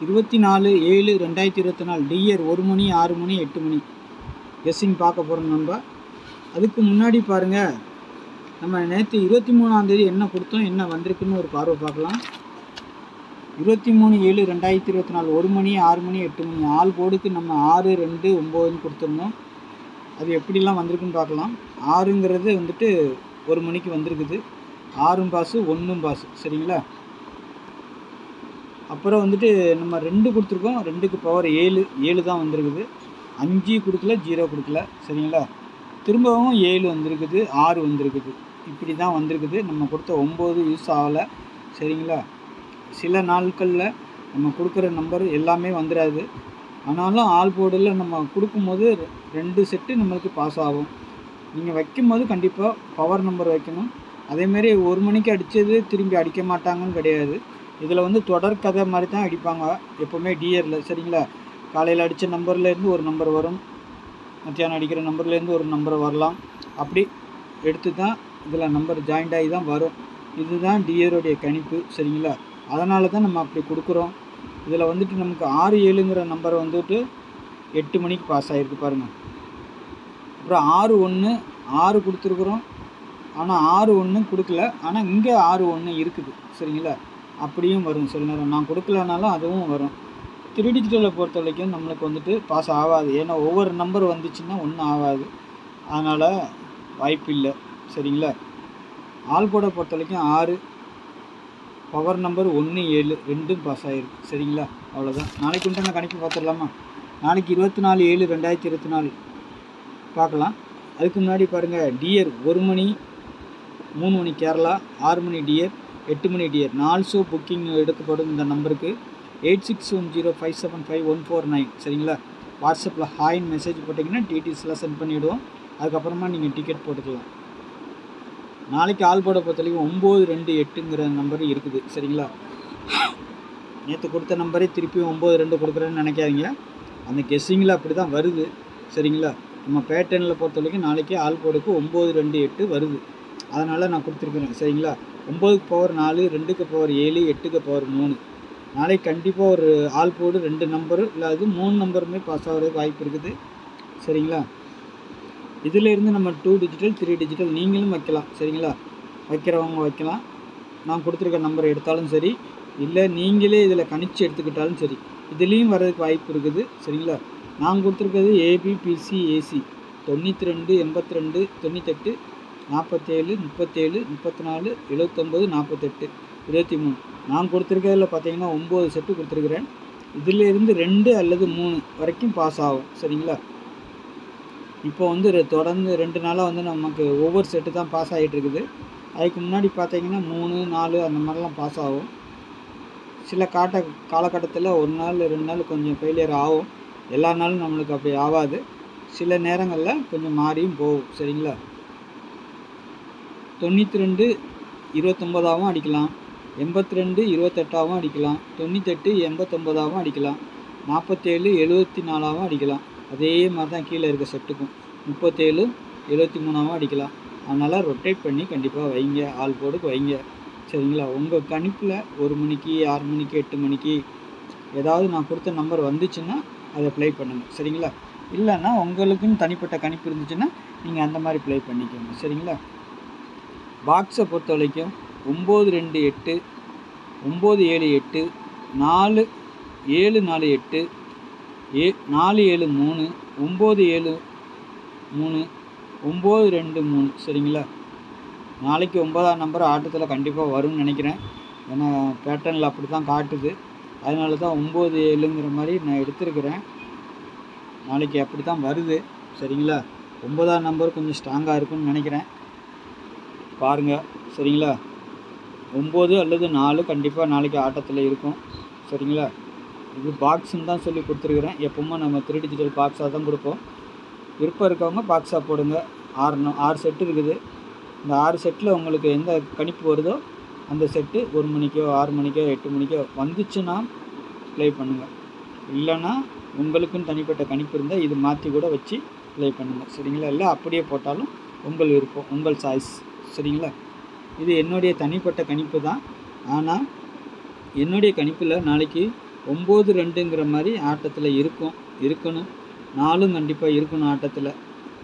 24/7/2024 dear 1 மணி 6 மணி 8 மணி guessing பார்க்க போகிறோம் நண்பா. அதுக்கு முன்னாடி பாருங்கள், நம்ம நேற்று 23ஆம் தேதி என்ன கொடுத்தோம், என்ன வந்திருக்குன்னு ஒரு பார்வை பார்க்கலாம். 23/7/2024 1 மணி 6 மணி 8 மணி ஆல் போர்டுக்கு நம்ம 6 2 9ன்னு கொடுத்துருந்தோம். அது எப்படிலாம் வந்திருக்குன்னு பார்க்கலாம். 6ங்கிறது வந்துட்டு 1 மணிக்கு வந்திருக்குது, 6ம் பாஸு 1ம் பாஸு, சரிங்களா. அப்புறம் வந்துட்டு நம்ம 2 கொடுத்துருக்கோம், 2க்கு பவர் 7 தான் வந்திருக்குது. 5 கொடுக்கல, 0 கொடுக்கல, சரிங்களா. திரும்பவும் 7 வந்திருக்குது, 6 வந்திருக்குது. இப்படி தான் வந்திருக்குது. நம்ம கொடுத்த 9 யூஸ் ஆகலை, சரிங்களா. சில நாட்களில் நம்ம கொடுக்குற நம்பர் எல்லாமே வந்துடாது. ஆனாலும் ஆல் போர்டில் நம்ம கொடுக்கும்போது 2 செட்டு நம்மளுக்கு பாஸ் ஆகும். நீங்கள் வைக்கும்போது கண்டிப்பாக பவர் நம்பர் வைக்கணும். அதேமாரி 1 மணிக்கு அடித்தது திரும்பி அடிக்க மாட்டாங்கன்னு கிடையாது. இதில் வந்து தொடர் கதை மாதிரி தான் அடிப்பாங்க எப்போவுமே டிஆரில், சரிங்களா. காலையில் அடித்த நம்பர்லேருந்து ஒரு நம்பர் வரும், மத்தியானம் அடிக்கிற நம்பர்லேருந்து ஒரு நம்பர் வரலாம். அப்படி எடுத்து தான் இதில் நம்பர் ஜாயிண்ட் ஆகி தான் வரும். இதுதான் டிஆருடைய கணிப்பு, சரிங்களா. அதனால தான் நம்ம அப்படி கொடுக்குறோம். இதில் வந்துட்டு நமக்கு 6 7ங்கிற நம்பர் வந்துட்டு 8 மணிக்கு பாஸ் ஆகிருக்கு பாருங்கள். அப்புறம் 6 1 6 கொடுத்துருக்குறோம், ஆனால் 6 1 கொடுக்கல, ஆனால் இங்கே 6 1 இருக்குது, சரிங்களா. அப்படியும் வரும் சில நேரம். நான் கொடுக்கலனாலும் அதுவும் வரும். 3 டிஜிட்டலை பொறுத்த வரைக்கும் நம்மளுக்கு வந்துட்டு பாஸ் ஆகாது. ஏன்னா ஒவ்வொரு நம்பர் வந்துச்சுன்னா ஒன்றும் ஆகாது, அதனால் வாய்ப்பு இல்லை, சரிங்களா. ஆல் போர்டை பொறுத்த வரைக்கும் 6 பவர் நம்பர் 1 7 2ம் பாஸ் ஆகிருக்கு, சரிங்களா. அவ்வளோதான். நாளைக்கு உண்டான கணிப்பு பார்த்துடலாமா. நாளைக்கு 24/7/2024 பார்க்கலாம். அதுக்கு முன்னாடி பாருங்கள், டியர் 1 மணி 3 மணி கேரளா, 6 மணி டியர், 8 மணி டியர் 4 ஷோ புக்கிங் எடுக்கப்படும். இந்த நம்பருக்கு 8610575149, சரிங்களா. வாட்ஸ்அப்பில் ஹாய்ன்னு மெசேஜ் போட்டிங்கன்னா டீட்டெயில்ஸ்லாம் சென்ட் பண்ணிவிடுவோம். அதுக்கப்புறமா நீங்கள் டிக்கெட் போட்டுக்கலாம். நாளைக்கு ஆல் போர்டை பொறுத்த வரைக்கும் 9 2 8ங்கிற நம்பர் இருக்குது, சரிங்களா. நேற்று கொடுத்த நம்பரே திருப்பி 9 2 கொடுக்குறேன்னு நினைக்காதீங்க. அந்த கெஸ்ஸிங்கில் அப்படி தான் வருது, சரிங்களா. நம்ம பேட்டர்னில் பொறுத்த வரைக்கும் நாளைக்கு ஆல் போர்டுக்கு 9 2 8 வருது, அதனால் நான் கொடுத்துருக்குறேன், சரிங்களா. 9க்கு பவர் 4, 2க்கு பவர் 7, 8க்கு பவர் 3. நாளைக்கு கண்டிப்பாக ஒரு ஆல் போர்டு 2 நம்பரு இல்லை அது 3 நம்பருமே பாஸ் ஆகிறதுக்கு வாய்ப்பு இருக்குது, சரிங்களா. இதிலேருந்து நம்ம 2 டிஜிட்டல் 3 டிஜிட்டல் நீங்களும் வைக்கலாம், சரிங்களா. வைக்கிறவங்க வைக்கலாம். நான் கொடுத்துருக்க நம்பர் எடுத்தாலும் சரி, இல்லை நீங்களே இதில் கணிச்சு எடுத்துக்கிட்டாலும் சரி, இதுலேயும் வர்றதுக்கு வாய்ப்பு இருக்குது, சரிங்களா. நான் கொடுத்துருக்கிறது ஏபிபிசி ஏசி 92 82 98 47 37 34 79 48 23. நான் கொடுத்துருக்கிறதில் பார்த்தீங்கன்னா 9 செட்டு கொடுத்துருக்குறேன். இதிலேருந்து 2 அல்லது 3 வரைக்கும் பாஸ் ஆகும், சரிங்களா. இப்போ வந்து தொடர்ந்து 2 நாளாக வந்து நமக்கு ஒவ்வொரு செட்டு தான் பாஸ் ஆகிட்டு இருக்குது. அதுக்கு முன்னாடி பார்த்தீங்கன்னா 3 4 அந்த மாதிரிலாம் பாஸ் ஆகும். சில காலகட்டத்தில் 1 நாள் 2 நாள் கொஞ்சம் ஃபெயிலியர் ஆகும். எல்லா நாளும் நம்மளுக்கு அப்படி ஆகாது. சில நேரங்களில் கொஞ்சம் மாறியும் போகும், சரிங்களா. 92 29ஆகவும் அடிக்கலாம், 82 28ஆகவும் அடிக்கலாம், 98 89ஆகவும் அடிக்கலாம், 47 74ஆகவும் அடிக்கலாம். அதே மாதிரி தான் கீழே இருக்க செட்டுக்கும் 37 73ஆகவும் அடிக்கலாம். அதனால் ரொட்டேட் பண்ணி கண்டிப்பாக வைங்க, ஆல் போர்டுக்கு வைங்க, சரிங்களா. உங்கள் கணிப்பில் 1 மணிக்கு 6 மணிக்கு 8 மணிக்கு ஏதாவது நான் கொடுத்த நம்பர் வந்துச்சுன்னா அதை ப்ளே பண்ணுங்கள், சரிங்களா. இல்லைன்னா உங்களுக்குன்னு தனிப்பட்ட கணிப்பு இருந்துச்சுன்னா நீங்கள் அந்த மாதிரி ப்ளே பண்ணிக்கோங்க, சரிங்களா. பாக்ஸை பொறுத்த வரைக்கும் 9 2 8 9 7 8 4 7 4 8 4 7 3 9 7 3 9 2 3, சரிங்களா. நாளைக்கு 9ஆம் நம்பர் ஆட்டத்தில் கண்டிப்பாக வரும்னு நினைக்கிறேன். ஏன்னா பேட்டர்னில் அப்படி தான் காட்டுது, அதனால தான் 9 7ங்கிற மாதிரி நான் எடுத்துருக்கிறேன். நாளைக்கு அப்படி தான் வருது, சரிங்களா. 9ஆம் நம்பர் கொஞ்சம் ஸ்ட்ராங்காக இருக்குன்னு நினைக்கிறேன், பாருங்கள், சரிங்களா. 9 அல்லது 4 கண்டிப்பாக நாளைக்கு ஆட்டத்தில் இருக்கும், சரிங்களா. இது பாக்ஸுன்னு தான் சொல்லி கொடுத்துருக்குறேன். எப்பவுமே நம்ம 3 டிஜிட்டல் பாக்ஸாக தான் கொடுப்போம். விருப்பம் இருக்கவங்க பாக்ஸாக போடுங்க. 6 செட்டு இருக்குது. இந்த 6 செட்டில் உங்களுக்கு எந்த கணிப்பு வருதோ அந்த செட்டு 1 மணிக்கோ 6 மணிக்கோ 8 மணிக்கோ வந்துச்சுன்னா ப்ளே பண்ணுங்கள். இல்லைன்னா உங்களுக்குன்னு தனிப்பட்ட கணிப்பு இருந்தால் இது மாற்றி கூட வச்சு ப்ளே பண்ணுங்கள், சரிங்களா. இல்லை அப்படியே போட்டாலும் உங்கள் விருப்பம், உங்கள் சாய்ஸ், சரிங்களா. இது என்னுடைய தனிப்பட்ட கணிப்பு தான். ஆனால் என்னுடைய கணிப்பில் நாளைக்கு 9 2ங்கிற மாதிரி ஆட்டத்தில் இருக்கணும். 4ம் கண்டிப்பாக இருக்கணும் ஆட்டத்தில்.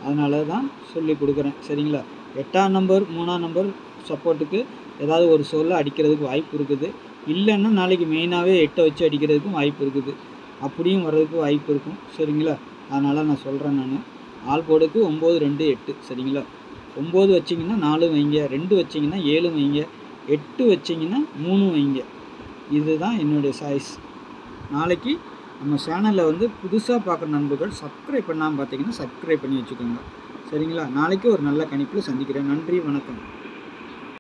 அதனால தான் சொல்லி கொடுக்குறேன். சரிங்களா? 8ஆம் நம்பர் 3ஆம் நம்பர் சப்போர்ட்டுக்கு ஏதாவது ஒரு சொல்ல அடிக்கிறதுக்கு வாய்ப்பு இருக்குது. இல்லைன்னா நாளைக்கு மெயினாகவே 8 வச்சு அடிக்கிறதுக்கும் வாய்ப்பு இருக்குது. அப்படியும் வர்றதுக்கு வாய்ப்பு இருக்கும். சரிங்களா? அதனால் நான் சொல்கிறேன். நான் ஆல் போர்டுக்கு 9 2 8. சரிங்களா? 9 வச்சிங்கன்னா 4 வைங்க, 2 வச்சிங்கன்னா 7 வைங்க, 8 வச்சிங்கன்னா 3 வைங்க. இதுதான் என்னுடைய சாய்ஸ். நாளைக்கு நம்ம சேனலில் வந்து புதுசாக பார்க்குற நண்பர்கள் சப்ஸ்கிரைப் பண்ணாமல் பார்த்தீங்கன்னா சப்ஸ்கிரைப் பண்ணி வச்சுக்கோங்க. சரிங்களா? நாளைக்கு ஒரு நல்ல கணிப்பில் சந்திக்கிறேன். நன்றி, வணக்கம்.